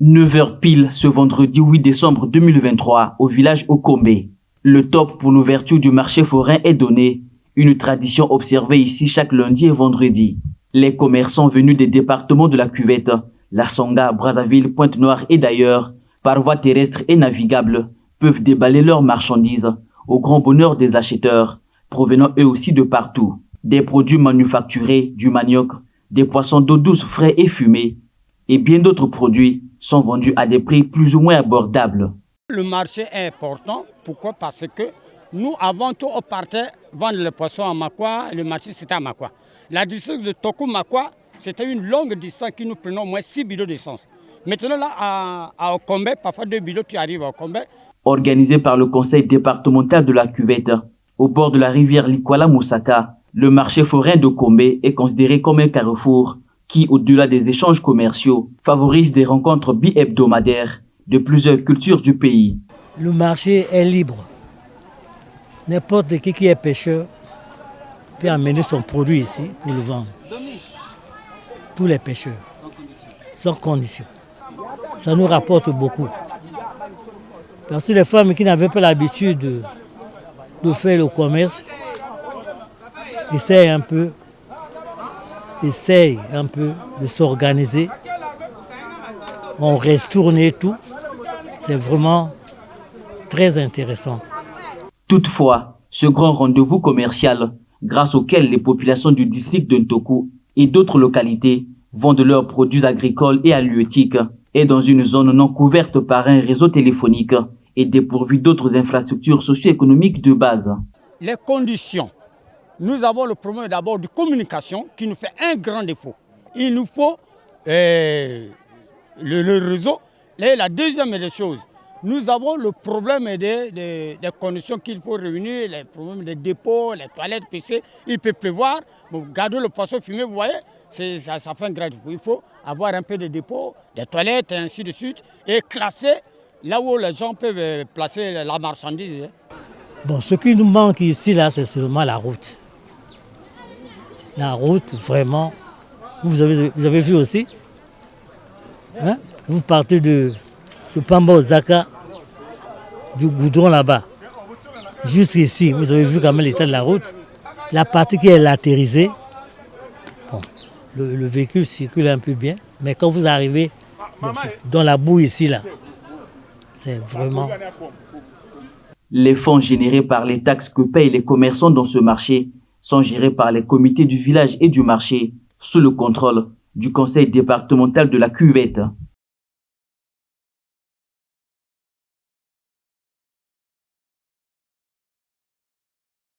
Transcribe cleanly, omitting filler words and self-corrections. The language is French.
9 heures pile ce vendredi 8 décembre 2023 au village Okombe. Le top pour l'ouverture du marché forain est donné, une tradition observée ici chaque lundi et vendredi. Les commerçants venus des départements de la Cuvette, la Songa, Brazzaville, Pointe-Noire et d'ailleurs, par voie terrestre et navigable, peuvent déballer leurs marchandises au grand bonheur des acheteurs, provenant eux aussi de partout. Des produits manufacturés, du manioc, des poissons d'eau douce frais et fumés, et bien d'autres produits sont vendus à des prix plus ou moins abordables. Le marché est important. Pourquoi? Parce que nous, avant tout, on partait vendre le poisson à Makwa, et le marché c'était à Makwa. La distance de Tokou-Makwa, c'était une longue distance qui nous prenait au moins 6 bidons d'essence. Maintenant là, à Okombe, parfois 2 bidons, tu arrives à Okombe. Organisé par le conseil départemental de la Cuvette, au bord de la rivière Likwala-Moussaka, le marché forain d'Okombe est considéré comme un carrefour qui, au-delà des échanges commerciaux, favorise des rencontres bi-hebdomadaires de plusieurs cultures du pays. Le marché est libre. N'importe qui est pêcheur peut amener son produit ici pour le vendre. Tous les pêcheurs, sans condition. Ça nous rapporte beaucoup. Parce que les femmes qui n'avaient pas l'habitude de faire le commerce essayent un peu de s'organiser. On retourne tout. C'est vraiment très intéressant. Toutefois, ce grand rendez-vous commercial, grâce auquel les populations du district de Ntokou et d'autres localités vendent leurs produits agricoles et halieutiques, est dans une zone non couverte par un réseau téléphonique et dépourvue d'autres infrastructures socio-économiques de base. Les conditions. Nous avons le problème d'abord de communication qui nous fait un grand défaut. Il nous faut le réseau. Et la deuxième des choses, nous avons le problème des conditions qu'il faut réunir, les problèmes des dépôts, les toilettes, PC. Il peut pleuvoir, garder le poisson fumé, vous voyez, ça fait un grand défaut. Il faut avoir un peu de dépôts, des toilettes, et ainsi de suite, et classer là où les gens peuvent placer la marchandise. Bon, ce qui nous manque ici, là, c'est seulement la route. La route, vraiment, vous avez vu aussi, hein? Vous partez de Pamba au Zaka, du goudron là-bas, jusqu'ici, vous avez vu quand même l'état de la route. La partie qui est latéralisée, bon, le véhicule circule un peu bien, mais quand vous arrivez dans la boue ici, là, c'est vraiment... Les fonds générés par les taxes que payent les commerçants dans ce marché sont gérés par les comités du village et du marché, sous le contrôle du conseil départemental de la Cuvette.